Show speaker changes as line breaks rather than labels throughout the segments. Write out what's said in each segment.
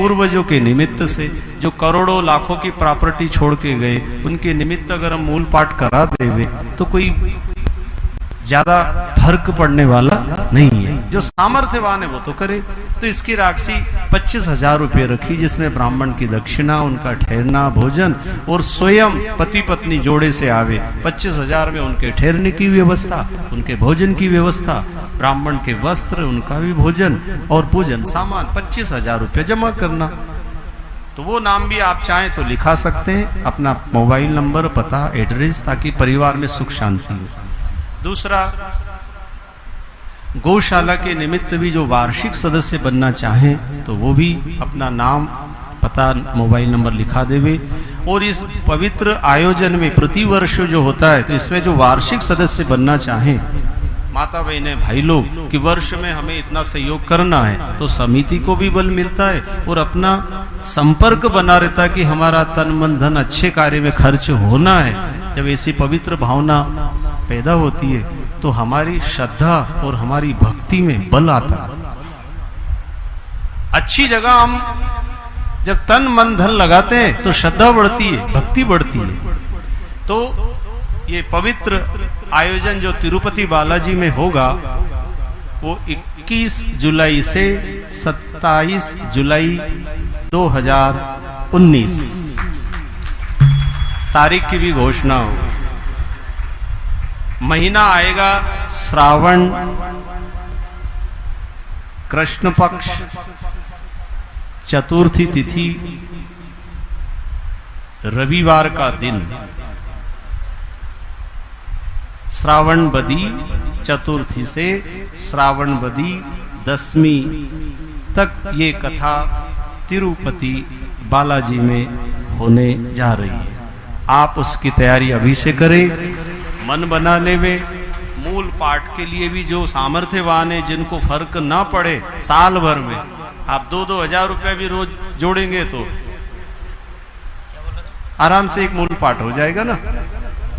पूर्वजों के निमित्त से, जो करोड़ों लाखों की प्रॉपर्टी छोड़ के गए, उनके निमित्त अगर हम मूल पाठ करा देवे तो कोई ज्यादा फर्क पड़ने वाला नहीं है। जो सामर्थ्यवान है वो तो करे। तो इसकी राशि 25,000 रुपये रखी, जिसमें ब्राह्मण की दक्षिणा, उनका ठहरना, भोजन और स्वयं पति पत्नी जोड़े से आवे 25,000 में उनके ठहरने की व्यवस्था, उनके भोजन की व्यवस्था, ब्राह्मण के वस्त्र, उनका भी भोजन और पूजन सामान 25,000 रुपये जमा करना। तो वो नाम भी आप चाहें तो लिखा सकते हैं, अपना मोबाइल नंबर, पता, एड्रेस, ताकि परिवार में सुख शांति हो। दूसरा, गौशाला के निमित्त भी जो वार्षिक सदस्य बनना चाहें तो वो भी अपना नाम, पता, मोबाइल नंबर लिखा देवे। और इस पवित्र आयोजन में प्रतिवर्ष जो होता है, तो इसमें जो वार्षिक सदस्य बनना चाहें माता बहने भाई लोग कि वर्ष में हमें इतना सहयोग करना है, तो समिति को भी बल मिलता है और अपना संपर्क बना रहता है कि हमारा तन मन धन अच्छे कार्य में खर्च होना है। जब ऐसी पवित्र भावना पैदा होती है तो हमारी श्रद्धा और हमारी भक्ति में बल आता है। अच्छी जगह हम जब तन मन धन लगाते हैं तो श्रद्धा बढ़ती है, भक्ति बढ़ती है। तो ये पवित्र आयोजन जो तिरुपति बालाजी में होगा वो 21 जुलाई से 27 जुलाई 2019 तारीख की भी घोषणा हो। महीना आएगा श्रावण कृष्ण पक्ष, चतुर्थी तिथि, रविवार का दिन, श्रावण बदी चतुर्थी से श्रावण बदी दशमी तक ये कथा तिरुपति बालाजी में होने जा रही है। आप उसकी तैयारी अभी से करें, मन बना लेवे। मूल पाठ के लिए भी जो सामर्थ्यवान है, जिनको फर्क ना पड़े, साल भर में आप 2-2 हजार रुपया भी रोज जोड़ेंगे तो आराम से एक मूल पाठ हो जाएगा ना।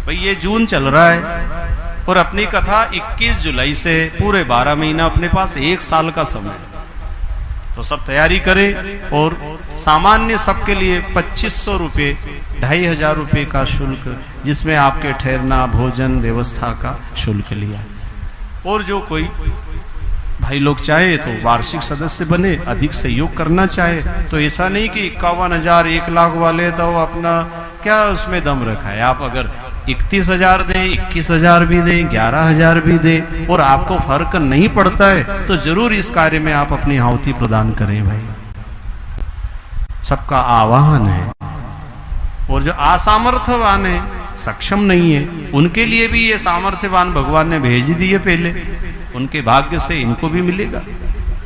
भाई ये जून चल रहा है और अपनी कथा 21 जुलाई से पूरे 12 महीना अपने पास, 1 साल का समय। तो सब तैयारी करें। और सामान्य सबके लिए 2500 रुपये, 2500 रुपये का शुल्क, जिसमें आपके ठहरना, भोजन, व्यवस्था का शुल्क लिया। और जो कोई भाई लोग चाहे तो वार्षिक सदस्य बने, अधिक सहयोग करना चाहे तो ऐसा नहीं कि 51,000 1 लाख वाले तो अपना क्या उसमें दम रखा है। आप अगर 31,000 दें, 21,000 भी दें, 11,000 भी दें और आपको फर्क नहीं पड़ता है तो जरूर इस कार्य में आप अपनी आहुति प्रदान करें। भाई सबका आह्वान है। और जो असामर्थ्यवान है, सक्षम नहीं है, उनके लिए भी ये सामर्थ्यवान भगवान ने भेज दिए पहले, उनके भाग्य से इनको भी मिलेगा।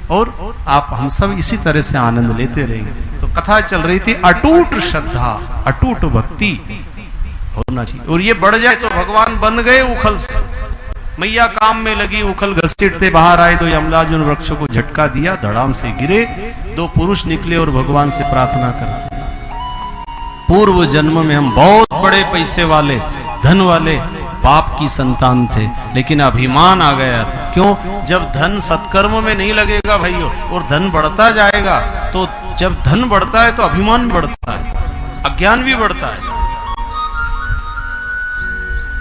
और आप हम सब इसी तरह से आनंद लेते रहेंगे। तो कथा चल रही थी, अटूट श्रद्धा, अटूट भक्ति होना चाहिए। और ये बढ़ जाए तो भगवान बन गए उखल से। मैया काम में लगी, उखल घसीटते बाहर आए तो यमराज उन वृक्षों को झटका दिया, धड़ाम से गिरे। 2 पुरुष निकले और भगवान से प्रार्थना करते, पूर्व जन्म में हम बहुत बड़े पैसे वाले, धन वाले बाप की संतान थे, लेकिन अभिमान आ गया था। क्यों? जब धन सत्कर्म में नहीं लगेगा भाइयों, और धन बढ़ता जाएगा, तो जब धन बढ़ता है तो अभिमान बढ़ता है, अज्ञान भी बढ़ता है।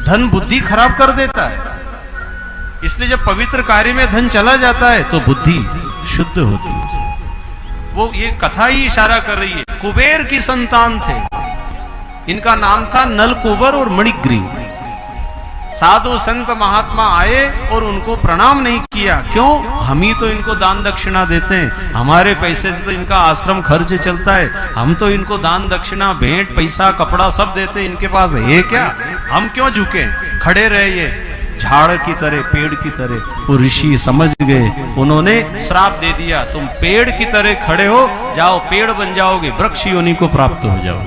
धन बुद्धि खराब कर देता है। इसलिए जब पवित्र कार्य में धन चला जाता है तो बुद्धि शुद्ध होती है। वो ये कथा ही इशारा कर रही है। कुबेर की संतान थे, इनका नाम था नलकुबर और मणिग्रीव। साधु संत महात्मा आए और उनको प्रणाम नहीं किया। क्यों? हम ही तो इनको दान दक्षिणा देते हैं, हमारे पैसे से तो इनका आश्रम खर्च चलता है, हम तो इनको दान दक्षिणा, भेंट, पैसा, कपड़ा सब देते हैं, इनके पास है क्या? हम क्यों झुके? खड़े रहे ये झाड़ की तरह, पेड़ की तरह। वो ऋषि समझ गए, उन्होंने श्राप दे दिया, तुम पेड़ की तरह खड़े हो जाओ, पेड़ बन जाओगे, वृक्ष योनि को प्राप्त हो जाओ।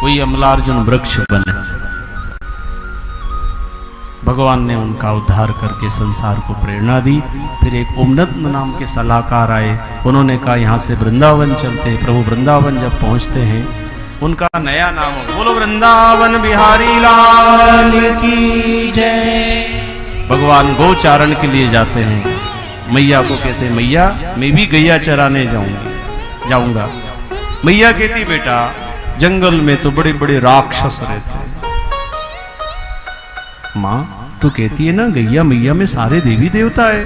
वही अमलार्जुन वृक्ष बने। भगवान ने उनका उद्धार करके संसार को प्रेरणा दी। फिर एक उन्नत नाम के सलाहकार आए, उन्होंने कहा यहाँ से वृंदावन चलते। प्रभु वृंदावन जब पहुंचते हैं, उनका नया नाम, बोलो वृंदावन बिहारी लाल की जय। भगवान गोचारण के लिए जाते हैं, मैया को कहते हैं, मैया मैं भी गैया चराने जाऊंगा। जाऊंगा। मैया कहती बेटा जंगल में तो बड़े बड़े राक्षस रहते हैं। माँ तू कहती है ना गैया मैया में सारे देवी देवता है,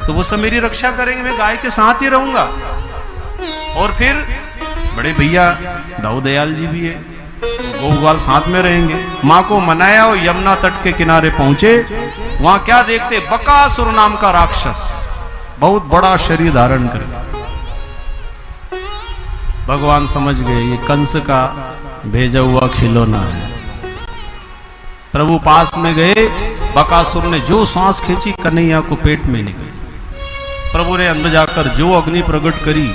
तो वो सब मेरी रक्षा करेंगे, मैं गाय के साथ ही रहूंगा। और फिर बड़े भैया दाऊ दयाल जी भी है, गोपाल साथ में रहेंगे। माँ को मनाया और यमुना तट के किनारे पहुंचे। वहां क्या देखते, बकासुर नाम का राक्षस बहुत बड़ा शरीर धारण कर। भगवान समझ गए ये कंस का भेजा हुआ खिलौना है। प्रभु पास में गए, बकासुर ने जो सांस खींची कन्हैया को पेट में निकली। प्रभु ने अंदर जाकर जो अग्नि प्रकट करी,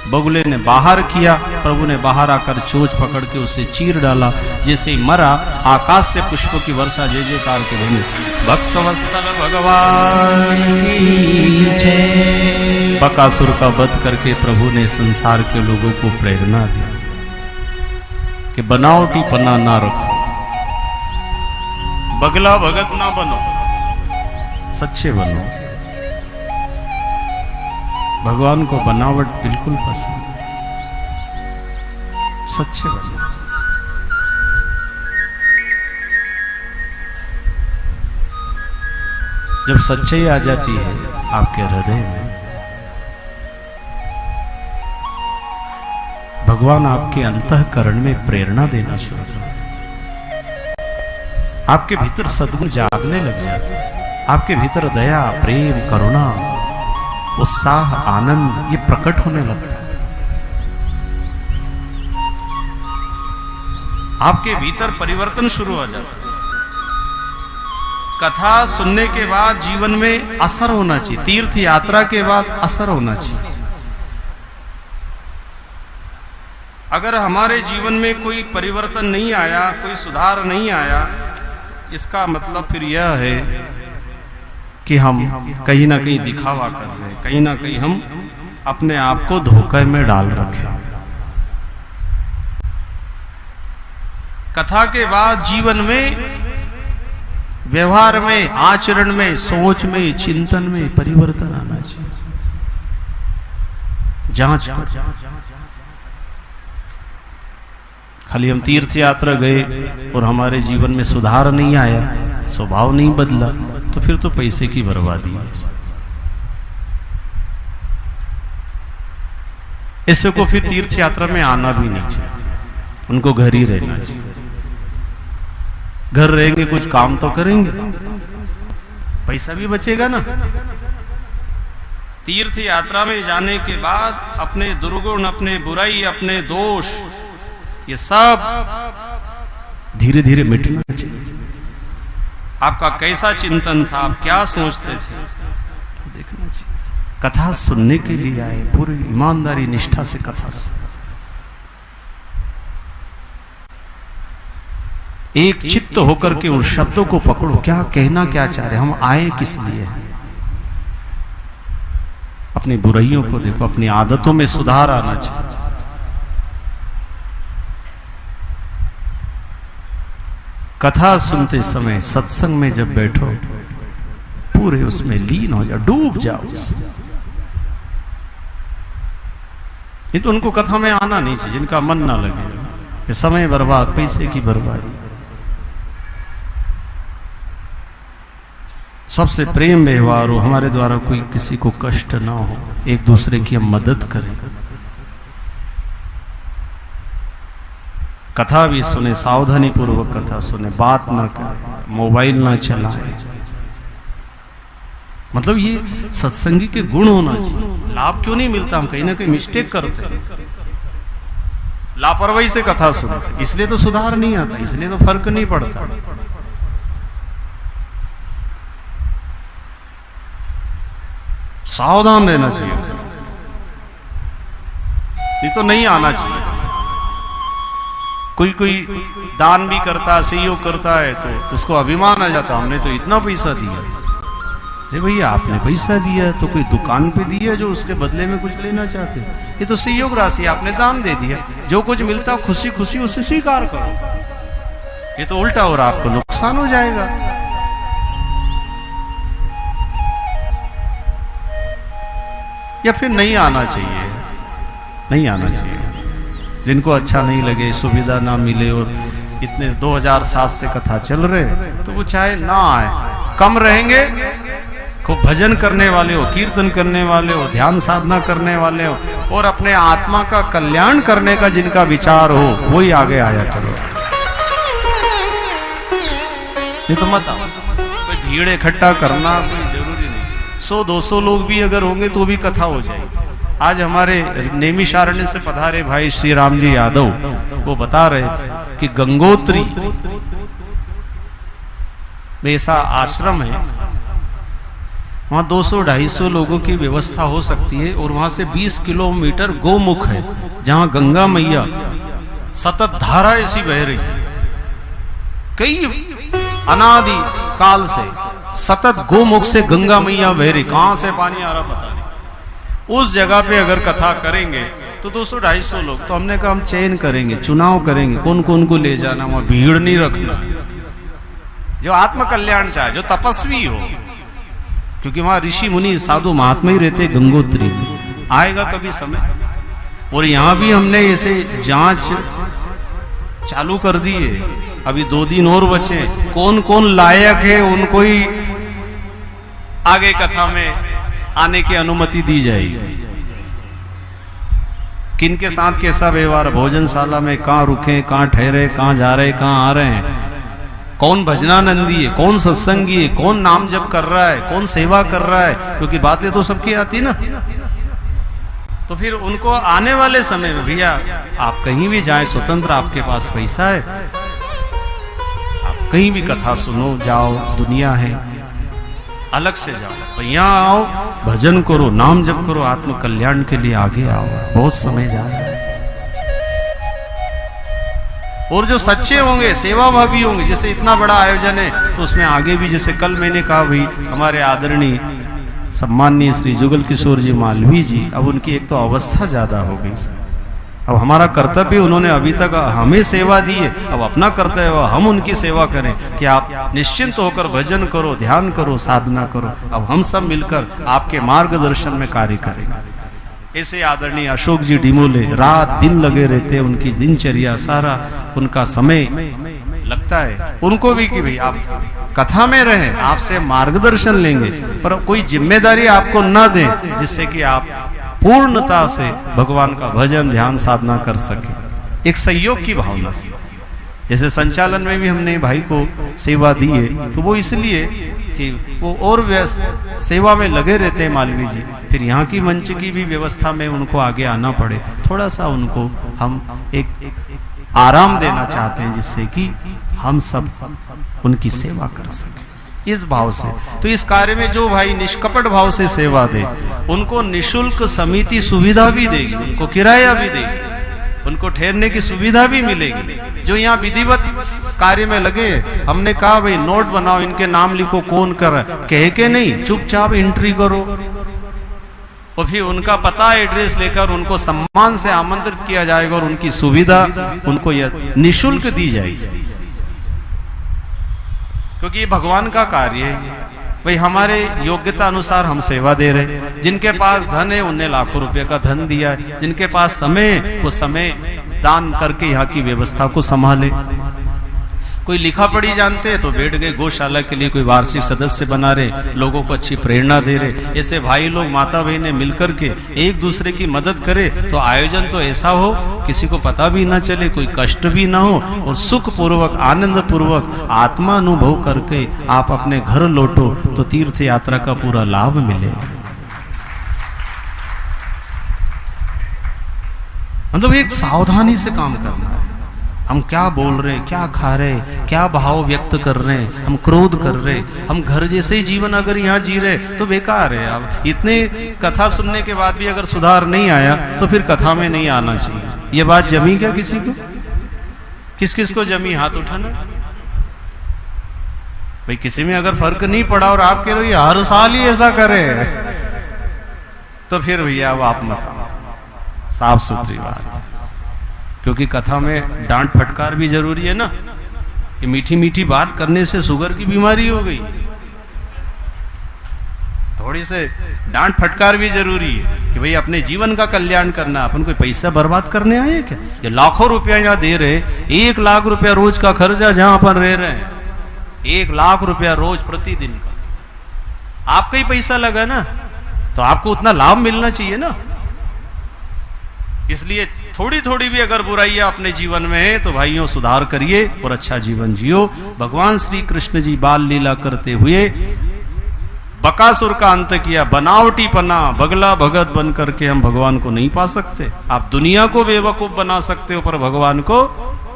बगुले ने बाहर किया। प्रभु ने बाहर आकर चोंच पकड़ के उसे चीर डाला। जैसे ही मरा आकाश से पुष्पों की वर्षा जय जयकार के बनी। भक्तवत्सल भगवान की जय। बकासुर का वध करके प्रभु ने संसार के लोगों को प्रेरणा दी कि बनावटी पना ना रखो, बगला भगत ना बनो, सच्चे बनो। भगवान को बनावट बिल्कुल पसंद है, सच्चे बनो। जब सच्चाई आ जाती है आपके हृदय में, भगवान आपके अंतःकरण में प्रेरणा देना शुरू कर देते। आपके भीतर सद्गुण जागने लग जाते हैं। आपके भीतर दया, प्रेम, करुणा, उत्साह, आनंद ये प्रकट होने लगता है। आपके भीतर परिवर्तन शुरू हो जाता है। कथा सुनने के बाद जीवन में असर होना चाहिए। तीर्थ यात्रा के बाद असर होना चाहिए। अगर हमारे जीवन में कोई परिवर्तन नहीं आया, कोई सुधार नहीं आया, इसका मतलब फिर यह है कि हम कहीं ना कहीं दिखावा कर रहे हैं, कहीं ना कहीं हम अपने आप को धोखे में डाल रखे। कथा के बाद जीवन में, व्यवहार में, आचरण में, सोच में, चिंतन में परिवर्तन आना चाहिए। जांच कर। खाली हम तीर्थ यात्रा गए और हमारे जीवन में सुधार नहीं आया, स्वभाव नहीं बदला, तो फिर तो पैसे की बर्बादी है। ऐसे को फिर तीर्थ यात्रा में आना भी नहीं चाहिए, उनको घर ही रहना चाहिए। घर रहेंगे कुछ काम तो करेंगे, पैसा भी बचेगा ना। तीर्थ यात्रा में जाने के बाद अपने दुर्गुण, अपने बुराई, अपने दोष, ये सब धीरे धीरे मिटना चाहिए। आपका कैसा चिंतन था, आप क्या सोचते थे, देखना चाहिए। कथा सुनने के लिए आए, पूरी ईमानदारी निष्ठा से कथा सुन। एक चित्त होकर के उन शब्दों को पकड़ो, क्या कहना क्या चाह रहे, हम आए किस लिए। अपनी बुराइयों को देखो, अपनी आदतों में सुधार आना चाहिए। कथा सुनते समय, सत्संग में जब बैठो, पूरे उसमें लीन हो जाओ, डूब जाओ। ये तो उनको कथा में आना नहीं चाहिए जिनका मन ना लगे, ये समय बर्बाद, पैसे की बर्बादी। सबसे प्रेम व्यवहार हो, हमारे द्वारा कोई किसी को कष्ट ना हो, एक दूसरे की हम मदद करें। कथा भी सुने, सावधानी पूर्वक कथा सुने, बात ना करें, मोबाइल ना चलाएं। मतलब ये सत्संगी के गुण होना चाहिए। लाभ क्यों नहीं मिलता, हम कहीं ना कहीं मिस्टेक करते हैं, लापरवाही से कथा सुनते, इसलिए तो सुधार नहीं आता, इसलिए तो फर्क नहीं पड़ता। सावधान रहना चाहिए, ये तो नहीं आना चाहिए। कोई कोई दान भी करता, सहयोग करता है तो उसको अभिमान आ जाता, हमने तो इतना पैसा दिया। अरे भैया आपने पैसा दिया तो कोई दुकान पे दिया जो उसके बदले में कुछ लेना चाहते, ये तो सहयोग राशि, आपने दान दे दिया। जो कुछ मिलता खुशी खुशी उसे स्वीकार करो। ये तो उल्टा हो रहा, आपको नुकसान हो जाएगा। या फिर नहीं आना चाहिए। नहीं आना चाहिए। जिनको अच्छा नहीं लगे, सुविधा ना मिले और इतने 2007 से कथा चल रहे तो वो चाहे ना आए, कम रहेंगे। खूब भजन करने वाले हो, कीर्तन करने वाले हो, ध्यान साधना करने वाले हो और अपने आत्मा का कल्याण करने का जिनका विचार हो वही आगे आया करो। ये तो मत आओ, कोई भीड़ इकट्ठा करना कोई जरूरी नहीं। 100-200 लोग भी अगर होंगे तो भी कथा हो जाएगी। आज हमारे नैमिषारण्य से पधारे भाई श्री राम जी यादव वो बता रहे थे कि गंगोत्री में ऐसा आश्रम है, वहां 200-250 लोगों की व्यवस्था हो सकती है और वहां से 20 किलोमीटर गोमुख है जहां गंगा मैया सतत धारा ऐसी बह रही है। कई अनादि काल से सतत गोमुख से गंगा मैया बह रही, कहां से पानी आ रहा पता नहीं। उस जगह पे अगर कथा करेंगे तो 200-250 लोग, तो हमने कहा हम चयन करेंगे, चुनाव करेंगे कौन कौन को ले जाना, वहां भीड़ नहीं रखना, जो आत्म कल्याण चाहे, जो तपस्वी हो, क्योंकि वहां ऋषि मुनि साधु महात्मा ही रहते गंगोत्री में। आएगा कभी समय। और यहां भी हमने ऐसे जांच चालू कर दी है, अभी 2 दिन और बचे, कौन कौन लायक है उनको ही आगे कथा में आने की अनुमति दी जाएगी। किन के साथ कैसा व्यवहार, भोजनशाला में कहां रुके, कहां ठहरे, कहां जा रहे, कहां आ रहे हैं, कौन भजनानंदी है, कौन सत्संगी है, कौन नाम जप कर रहा है, कौन सेवा कर रहा है, क्योंकि बातें तो सबकी आती ना। तो फिर उनको आने वाले समय में भैया आप कहीं भी जाएं, स्वतंत्र, आपके पास पैसा है, आप कहीं भी कथा सुनो, जाओ, दुनिया है, अलग से जाओ, तो यहाँ आओ, भजन करो, नाम जप करो, आत्म कल्याण के लिए आगे आओ। बहुत समय जा रहा है। और जो सच्चे होंगे, सेवाभावी होंगे, जैसे इतना बड़ा आयोजन है तो उसमें आगे भी, जैसे कल मैंने कहा भाई हमारे आदरणीय सम्माननीय श्री जुगल किशोर जी मालवी जी, अब उनकी एक तो अवस्था ज्यादा हो गई, अब हमारा कर्तव्य, उन्होंने अभी तक हमें सेवा दी है, अब अपना कर्तव्य हम उनकी सेवा करें कि आप निश्चिंत होकर भजन करो, ध्यान करो, साधना करो। अब हम सब मिलकर आपके मार्गदर्शन में कार्य करेंगे। ऐसे आदरणीय अशोक जी डिमोले रात दिन लगे रहते, उनकी दिनचर्या सारा उनका समय लगता है उनको भी कि भाई आप कथा में रहें, आपसे मार्गदर्शन लेंगे, पर कोई जिम्मेदारी आपको न दें जिससे कि आप पूर्णता से भगवान का भजन ध्यान साधना कर सके, एक सहयोग की भावना से। जैसे संचालन में भी हमने भाई को सेवा दी है तो वो इसलिए कि वो और सेवा में लगे रहते हैं मालवी जी, फिर यहाँ की मंच की भी व्यवस्था में उनको आगे आना पड़े, थोड़ा सा उनको हम एक आराम देना चाहते हैं जिससे कि हम सब उनकी सेवा कर सकें इस भाव से। तो इस कार्य में जो भाई निष्कपट भाव से सेवा दे, उनको निशुल्क समिति सुविधा भी देगी, उनको किराया भी देगी, उनको ठहरने की सुविधा भी मिलेगी। जो यहाँ विधिवत कार्य में लगे, हमने कहा भाई नोट बनाओ, इनके नाम लिखो, कौन कर रहा है, कह के नहीं, चुपचाप एंट्री करो और फिर उनका पता एड्रेस लेकर उनको सम्मान से आमंत्रित किया जाएगा और उनकी सुविधा उनको निशुल्क दी जाएगी, क्योंकि ये भगवान का कार्य है। भाई हमारे योग्यता अनुसार हम सेवा दे रहे, जिनके पास धन है उन्हें लाखों रुपए का धन दिया है, जिनके पास समय है वो समय दान करके यहाँ की व्यवस्था को संभाले। कोई लिखा पढ़ी जानते हैं तो बैठ गए, गौशाला के लिए कोई वार्षिक सदस्य बना रहे, लोगों को अच्छी प्रेरणा दे रहे। ऐसे भाई लोग माता बहनें मिलकर के एक दूसरे की मदद करे तो आयोजन तो ऐसा हो किसी को पता भी ना चले, कोई कष्ट भी ना हो और सुख पूर्वक आनंद पूर्वक आत्मा अनुभव करके आप अपने घर लौटो तो तीर्थ यात्रा का पूरा लाभ मिले। मतलब एक सावधानी से काम करना है। हम क्या बोल रहे हैं, क्या खा रहे हैं, क्या भाव व्यक्त कर रहे हैं, हम क्रोध कर रहे हैं, हम घर जैसे ही जीवन अगर यहाँ जी रहे तो बेकार है। अब इतने कथा सुनने के बाद भी अगर सुधार नहीं आया तो फिर कथा में नहीं आना चाहिए। ये बात जमी क्या किसी को? किस किस को जमी? हाथ उठाना। भाई किसी में अगर फर्क नहीं पड़ा और आप कह रहे हो हर साल ही ऐसा करे तो फिर भैया अब आप मत आओ। साफ सुथरी बात, क्योंकि कथा में डांट फटकार भी जरूरी है ना, कि मीठी मीठी बात करने से शुगर की बीमारी हो गई, थोड़ी से डांट फटकार भी जरूरी है। कि भाई अपने जीवन का कल्याण करना, अपन कोई पैसा बर्बाद करने आए हैं क्या? ये लाखों रुपया यहाँ दे रहे, 1 लाख रुपया रोज का खर्चा जहां अपन रह रहे हैं, 1 लाख रुपया रोज प्रतिदिन का आपका ही पैसा लगा ना, तो आपको उतना लाभ मिलना चाहिए ना। इसलिए थोड़ी थोड़ी भी अगर बुराइयां अपने जीवन में है तो भाइयों सुधार करिए और अच्छा जीवन जियो। भगवान श्री कृष्ण जी बाल लीला करते हुए बकासुर का अंत किया। बनावटी पना बगला भगत बन करके हम भगवान को नहीं पा सकते। आप दुनिया को बेवकूफ बना सकते हो पर भगवान को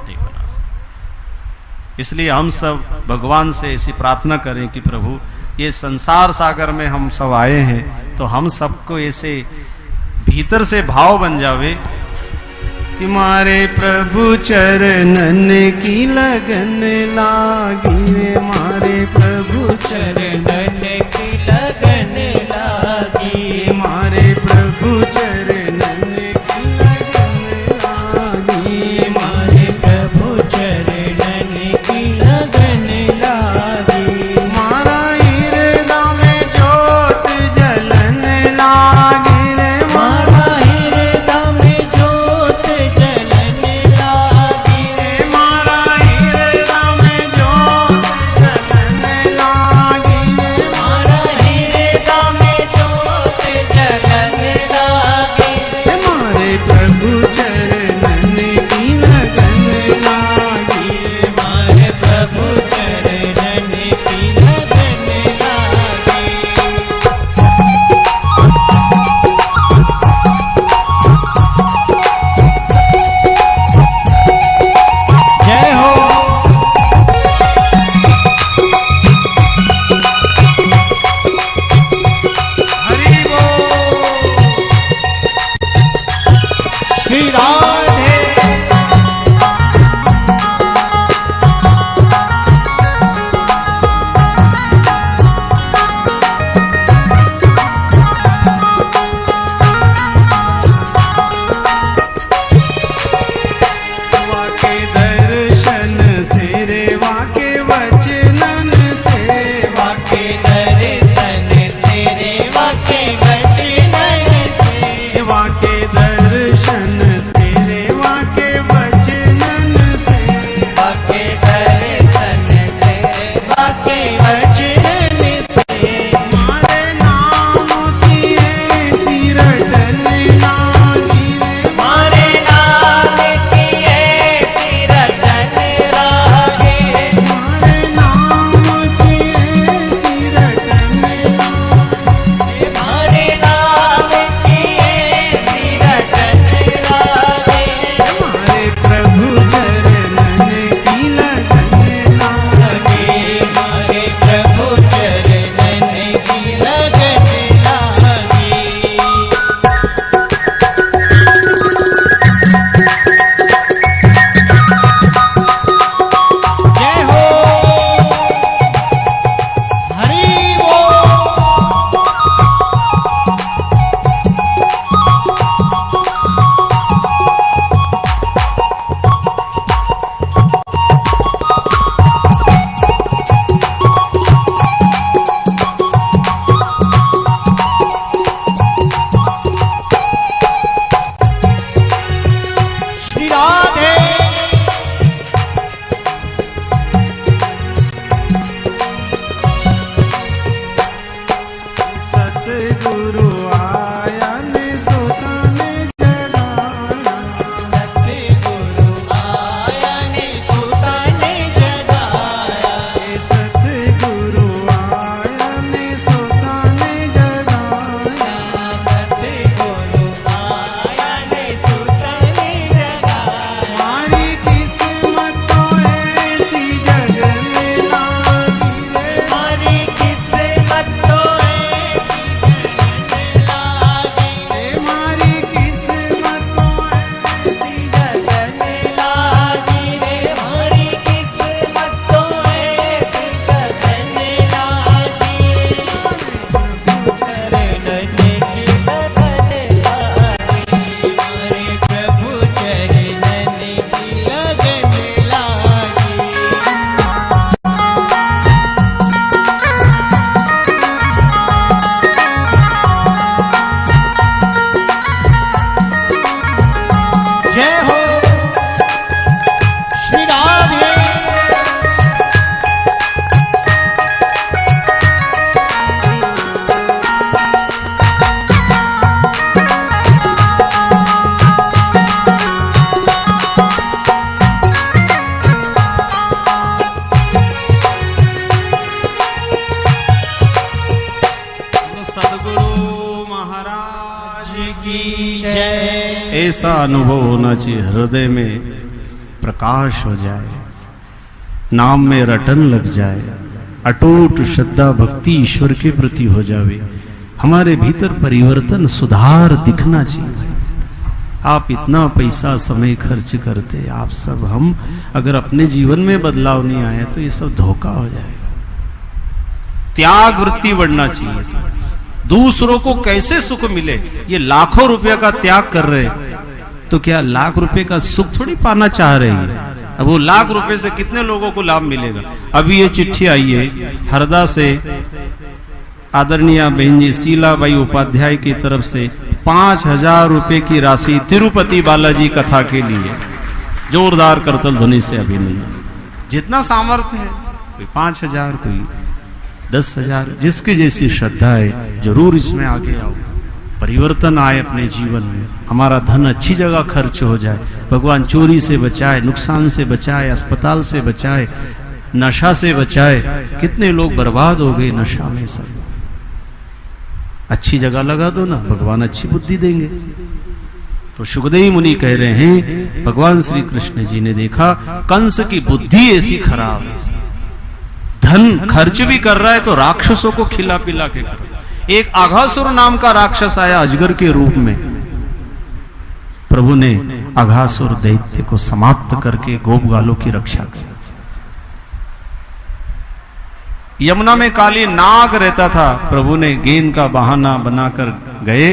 नहीं बना सकते। इसलिए हम सब भगवान से ऐसी प्रार्थना करें कि प्रभु ये संसार सागर में हम सब आए हैं तो हम सबको ऐसे भीतर से भाव बन जावे कि मारे प्रभु चरणन की लगन लागी, मारे प्रभु चरणन की लगन लागी, मारे प्रभु चरणन की लगन लागी, मारे प्रभु चरणन की लगन लागी, मारा हृदय में ज्योत जलन लागी, दर्शन से रे ऐसा अनुभव होना चाहिए, हृदय में प्रकाश हो जाए, नाम में रटन लग जाए, अटूट श्रद्धा भक्ति ईश्वर के प्रति हो जावे, हमारे भीतर परिवर्तन सुधार दिखना चाहिए। आप इतना पैसा समय खर्च करते, आप सब, हम अगर अपने जीवन में बदलाव नहीं आया तो ये सब धोखा हो जाएगा। त्याग वृत्ति बढ़ना चाहिए। दूसरों को कैसे सुख मिले, ये लाखों रुपया का त्याग कर रहे तो क्या लाख रुपए का सुख थोड़ी पाना चाह रहे हैं। अब वो लाख रुपए से कितने लोगों को लाभ मिलेगा। अभी ये चिट्ठी आई है हरदा से, आदरणीय बहन जी शीलाबाई उपाध्याय की तरफ से 5,000 रुपए की राशि तिरुपति बालाजी कथा के लिए। जोरदार करतल ध्वनि से अभिनंदन। जितना सामर्थ्य है, कोई 5,000, कोई 10,000, जिसकी जैसी श्रद्धा है, जरूर इसमें आगे आओ, परिवर्तन आए अपने जीवन में, हमारा धन अच्छी जगह खर्च हो जाए, भगवान चोरी से बचाए, नुकसान से बचाए, अस्पताल से बचाए, नशा से बचाए। कितने लोग बर्बाद हो गए नशा में। सब अच्छी जगह लगा दो ना, भगवान अच्छी बुद्धि देंगे। तो सुखदेव मुनि कह रहे हैं, भगवान श्री कृष्ण जी ने देखा कंस की बुद्धि ऐसी खराब है, धन खर्च भी कर रहा है तो राक्षसों को खिला पिला के कर। एक अघासुर नाम का राक्षस आया अजगर के रूप में, प्रभु ने अघासुर दैत्य को समाप्त करके गोप गालों की रक्षा की। यमुना में काली नाग रहता था, प्रभु ने गेंद का बहाना बनाकर गए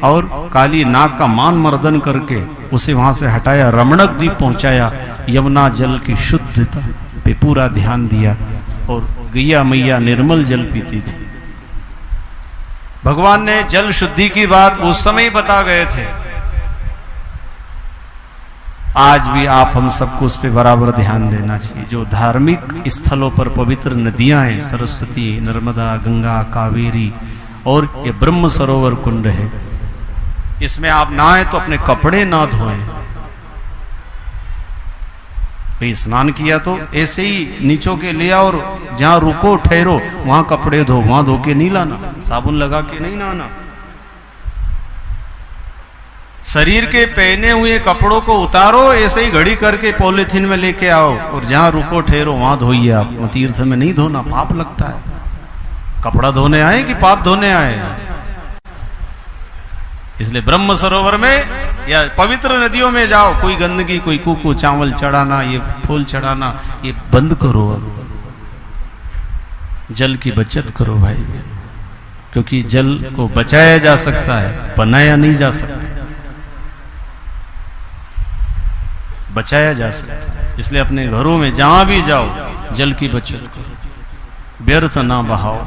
और काली नाग का मान मर्दन करके उसे वहां से हटाया, रमणक द्वीप पहुंचाया। यमुना जल की शुद्धता पे पूरा ध्यान दिया और गैया मैया निर्मल जल पीती थी। भगवान ने जल शुद्धि की बात उस समय बता गए थे। आज भी आप हम सबको उस पर बराबर ध्यान देना चाहिए। जो धार्मिक स्थलों पर पवित्र नदियां हैं, सरस्वती, नर्मदा, गंगा, कावेरी और ये ब्रह्म सरोवर कुंड है, इसमें आप नहाए तो अपने कपड़े ना धोएं। भाई स्नान किया तो ऐसे ही नीचों के लिया और जहां रुको ठहरो वहां कपड़े धो, वहां धो के नहीं लाना, साबुन लगा के नहीं नहाना। शरीर के पहने हुए कपड़ों को उतारो, ऐसे ही घड़ी करके पॉलिथीन में लेके आओ और जहां रुको ठहरो वहां धोइए। आप तीर्थ में नहीं धोना, पाप लगता है। कपड़ा धोने आए कि पाप धोने आए? इसलिए ब्रह्म सरोवर में या पवित्र नदियों में जाओ, कोई गंदगी, कोई कुकू चावल चढ़ाना, ये फूल चढ़ाना, ये बंद करो। अब जल की बचत करो भाई बहन, क्योंकि जल को बचाया जा सकता है, बनाया नहीं जा सकता, बचाया जा सकता है। इसलिए अपने घरों में जहां भी जाओ जल की बचत करो, व्यर्थ ना बहाओ।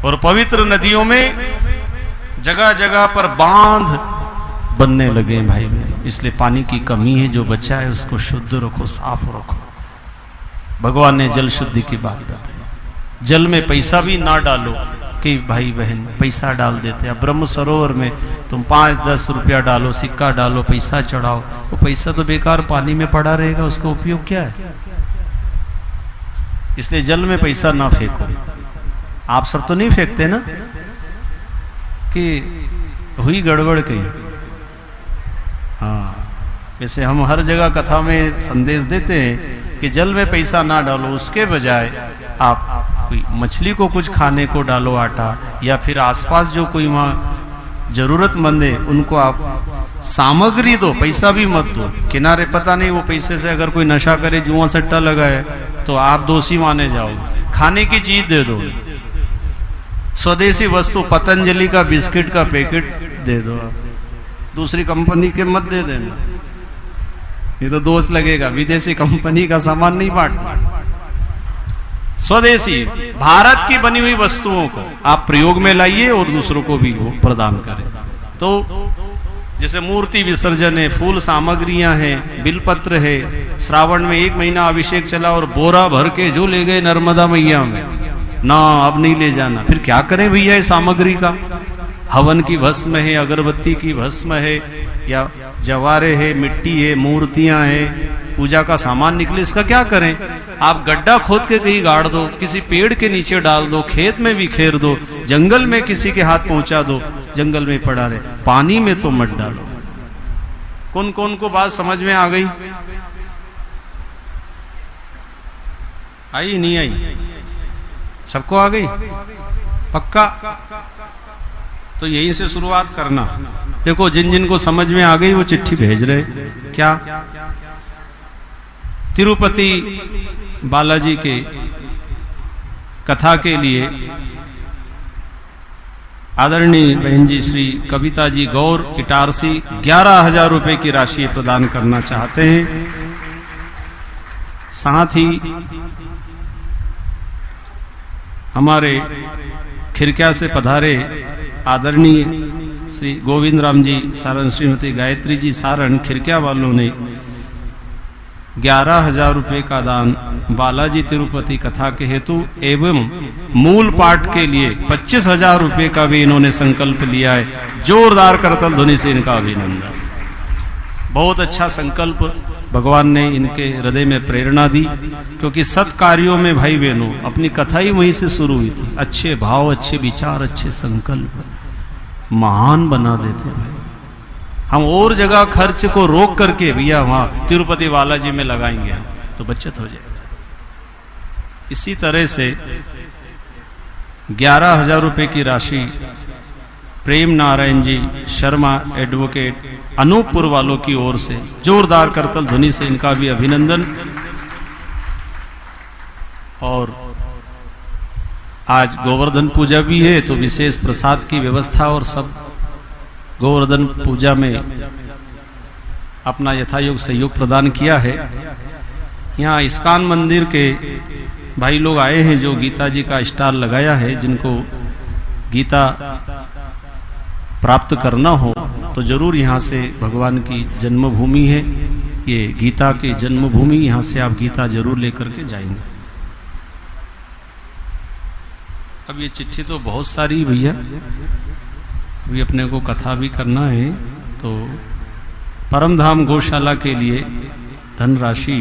और पवित्र नदियों में जगह जगह पर बांध बनने लगे भाई बहन, इसलिए पानी की कमी है। जो बचा है उसको शुद्ध रखो, साफ रखो। भगवान ने जल शुद्धि की बात बताई। जल में पैसा भी ना डालो कि भाई बहन पैसा डाल देते हैं। ब्रह्म सरोवर में तुम 5-10 रुपया डालो, सिक्का डालो, पैसा चढ़ाओ, वो पैसा तो बेकार पानी में पड़ा रहेगा, उसका उपयोग क्या है? इसलिए जल में पैसा ना फेंको। आप सब तो नहीं फेंकते ना कि हुई गड़बड़ कहीं? हाँ, वैसे हम हर जगह कथा में संदेश देते हैं कि जल में पैसा ना डालो, उसके बजाय आप कोई मछली को कुछ खाने को डालो आटा, या फिर आसपास जो कोई वहाँ जरूरतमंद है उनको आप सामग्री दो, पैसा भी मत दो। किनारे पता नहीं वो पैसे से अगर कोई नशा करे, जुआ सट्टा लगाए तो आप दोषी माने जाओगे। खाने की चीज दे दो, स्वदेशी वस्तु, पतंजलि का बिस्किट का पैकेट दे दो, दूसरी कंपनी के मत दे देना, ये तो दोष लगेगा। विदेशी कंपनी का सामान नहीं बांटना, स्वदेशी भारत की बनी हुई वस्तुओं को आप प्रयोग में लाइए और दूसरों को भी वो प्रदान करें। तो जैसे मूर्ति विसर्जन है, फूल सामग्रियां हैं, बिलपत्र है, श्रावण में 1 महीना अभिषेक चला और बोरा भर के जो ले गए नर्मदा मैया में, ना अब नहीं ले जाना। फिर क्या करें भैया इस सामग्री का? हवन की भस्म है, अगरबत्ती की भस्म है, या जवारे है, मिट्टी है, मूर्तियां हैं, पूजा का सामान निकले, इसका क्या करें? आप गड्ढा खोद के कहीं गाड़ दो, किसी पेड़ के नीचे डाल दो, खेत में बिखेर दो, जंगल में किसी के हाथ पहुंचा दो, जंगल में पड़ा रहे, पानी में तो मत डालो। कौन कौन को बात समझ में आ गई? आई नहीं आई? सबको आ गई? पक्का? तो यहीं से शुरुआत करना। देखो जिन जिन को समझ में आ गई वो चिट्ठी भेज रहे। क्या? तिरुपति बालाजी के कथा के लिए आदरणीय बहन जी श्री कविता जी गौर इटारसी 11,000 रुपए की राशि प्रदान करना चाहते हैं। साथ ही हमारे खिरकिया से पधारे आदरणीय श्री गोविंद राम जी सारण, श्रीमती गायत्री जी सारण, खिरकिया वालों ने 11,000 रुपए का दान बालाजी तिरुपति कथा के हेतु एवं मूल पाठ के लिए 25,000 रुपए का भी इन्होंने संकल्प लिया है। जोरदार करतल ध्वनि से इनका अभिनंदन। बहुत अच्छा संकल्प, भगवान ने इनके हृदय में प्रेरणा दी, क्योंकि सत्कार्यों में भाई बहनों अपनी कथा ही वहीं से शुरू हुई थी। अच्छे भाव, अच्छे विचार, अच्छे संकल्प महान बना देते हैं। हम और जगह खर्च को रोक करके भैया वहां तिरुपति बालाजी में लगाएंगे तो बचत हो जाएगी। इसी तरह से 11,000 रुपए की राशि प्रेम नारायण जी शर्मा एडवोकेट अनूपपुर वालों की ओर से जोरदार करतल ध्वनि से इनका भी अभिनंदन। और आज गोवर्धन पूजा भी है तो विशेष प्रसाद की व्यवस्था और सब गोवर्धन पूजा में अपना यथायोग सहयोग प्रदान किया है। यहाँ इस्कान मंदिर के भाई लोग आए हैं जो गीता जी का स्टॉल लगाया है। जिनको गीता प्राप्त करना हो तो जरूर यहाँ से, भगवान की जन्मभूमि है ये, गीता की जन्मभूमि, यहाँ से आप गीता जरूर लेकर के जाएंगे। अब ये चिट्ठी तो बहुत सारी भैया, अभी अपने को कथा भी करना है। तो परमधाम गौशाला के लिए धनराशि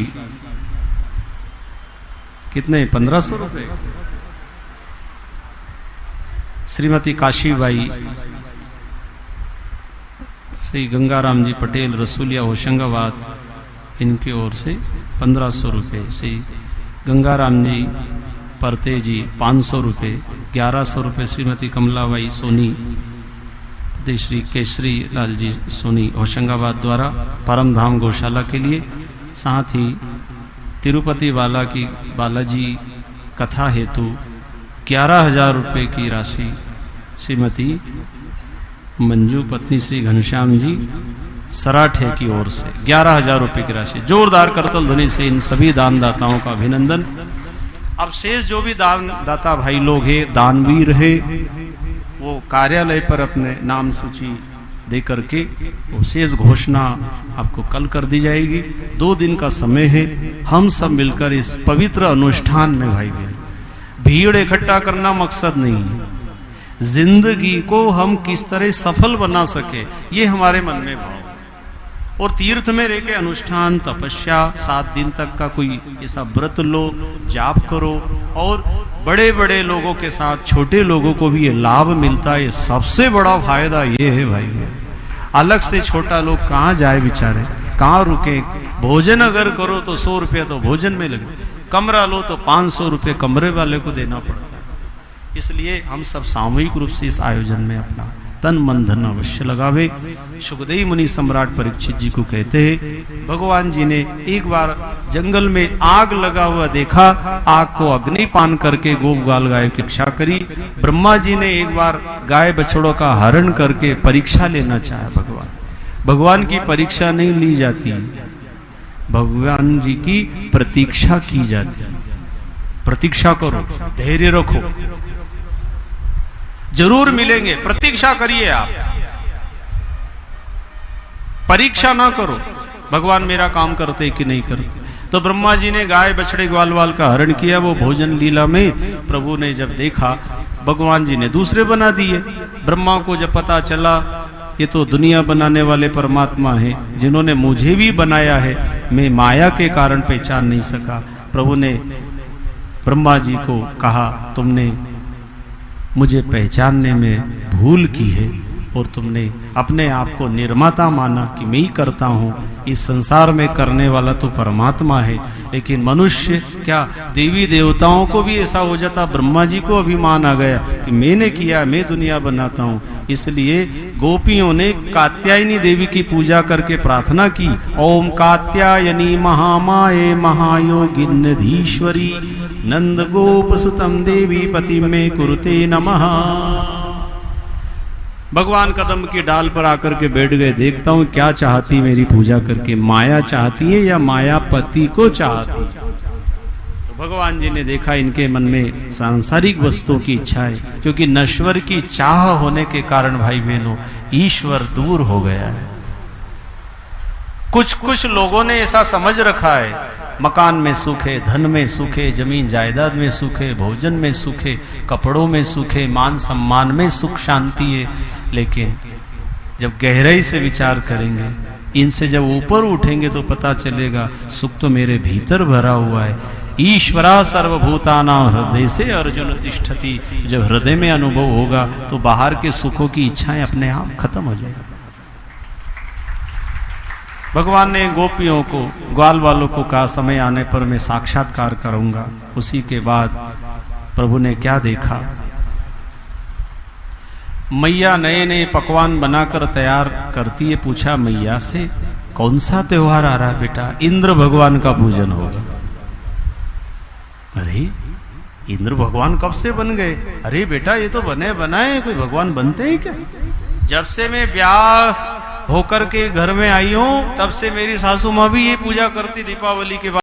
कितने? 1500 रुपए। श्रीमती काशीबाई, श्री गंगाराम जी पटेल रसूलिया होशंगाबाद, इनकी ओर से 1500 रुपये। श्री गंगाराम जी परते जी 500 रुपये। 1100 रुपये श्रीमती कमलाबाई सोनी, श्री केसरी लाल जी सोनी होशंगाबाद द्वारा परमधाम गौशाला के लिए। साथ ही तिरुपति बालाजी कथा हेतु 11,000 रुपये की राशि श्रीमती मंजू पत्नी श्री घनश्याम जी सराठे की ओर से 11,000 रुपये की राशि। जोरदार करतल ध्वनि से इन सभी दानदाताओं का अभिनंदन। अब शेष जो भी दानदाता भाई लोग हैं, दानवीर है, वो कार्यालय पर अपने नाम सूची दे करके वो शेष घोषणा आपको कल कर दी जाएगी। 2 दिन का समय है। हम सब मिलकर इस पवित्र अनुष्ठान में भाई बहन, भीड़ इकट्ठा करना मकसद नहीं है, जिंदगी को हम किस तरह सफल बना सके ये हमारे मन में भाव। और तीर्थ में रह के अनुष्ठान, तपस्या, 7 दिन तक का कोई ऐसा व्रत लो, जाप करो, और बड़े बड़े लोगों के साथ छोटे लोगों को भी ये लाभ मिलता है। सबसे बड़ा फायदा ये है भाई, अलग से छोटा लोग कहाँ जाए बेचारे, कहाँ रुके। भोजन अगर करो तो 100 रुपये तो भोजन में लगे, कमरा लो तो 500 रुपये कमरे वाले को देना पड़ता है। इसलिए हम सब सामूहिक रूप से इस आयोजन में अपना तन मन धन अवश्य लगावे। सुखदेव मुनि सम्राट परीक्षित जी को कहते हैं, भगवान जी ने एक बार जंगल में आग लगा हुआ देखा, आग को अग्निपान करके गोपाल गाय की रक्षा करी। ब्रह्मा जी ने एक बार गाय बछड़ों का हरण करके परीक्षा लेना चाहा। भगवान की परीक्षा नहीं ली जाती, भगवान जी की प्रतीक्षा की जाती। प्रतीक्षा करो, धैर्य रखो, जरूर मिलेंगे। प्रतीक्षा करिए, आप परीक्षा ना करो भगवान मेरा काम करते कि नहीं करते। तो ब्रह्मा जी ने गाय बछड़े ग्वाल वाल का हरण किया। वो भोजन लीला में प्रभु ने जब देखा, भगवान जी ने दूसरे बना दिए। ब्रह्मा को जब पता चला ये तो दुनिया बनाने वाले परमात्मा है, जिन्होंने मुझे भी बनाया है, मैं माया के कारण पहचान नहीं सका। प्रभु ने ब्रह्मा जी को कहा, तुमने मुझे पहचानने में भूल की है और तुमने अपने आप को निर्माता माना कि मैं ही करता हूँ। इस संसार में करने वाला तो परमात्मा है, लेकिन मनुष्य क्या, देवी देवताओं को भी ऐसा हो जाता, ब्रह्मा जी को अभिमान आ गया कि मैंने किया, मैं दुनिया बनाता हूँ। इसलिए गोपियों ने कात्यायनी देवी की पूजा करके प्रार्थना की, ओम कात्यायनी महामाये महायोगिन्नधीश्वरी नंद गोप सुतम देवी पति में कुरुते नमः। भगवान कदम की डाल पर आकर के बैठ गए। देखता हूं क्या चाहती मेरी पूजा करके, माया चाहती है या मायापति को चाहती। तो भगवान जी ने देखा इनके मन में सांसारिक वस्तुओं की इच्छा है, क्योंकि नश्वर की चाह होने के कारण भाई बहनों ईश्वर दूर हो गया है। कुछ लोगों ने ऐसा समझ रखा है, मकान में सुख है, धन में सुख है, जमीन जायदाद में सुख है, भोजन में सुख है, कपड़ों में सुख है, मान सम्मान में सुख शांति है। लेकिन जब गहराई से विचार करेंगे, इनसे जब ऊपर उठेंगे तो पता चलेगा सुख तो मेरे भीतर भरा हुआ है। ईश्वरा सर्वभूतानां हृदय से अर्जुन तिष्ठति। जब हृदय में अनुभव होगा तो बाहर के सुखों की इच्छाएं अपने आप खत्म हो जाएगी। भगवान ने गोपियों को, ग्वाल वालों को कहा समय आने पर मैं साक्षात्कार करूंगा। उसी के बाद प्रभु ने क्या देखा, मैया नए नए पकवान बनाकर तैयार करती है। पूछा मैया से कौन सा त्योहार आ रहा है बेटा? इंद्र भगवान का पूजन होगा। अरे इंद्र भगवान कब से बन गए? अरे बेटा ये तो बने बनाए, कोई भगवान बनते हैं क्या? जब से मैं व्यास होकर के घर में आई हूं तब से मेरी सासू माँ भी ये पूजा करती दीपावली के बाद।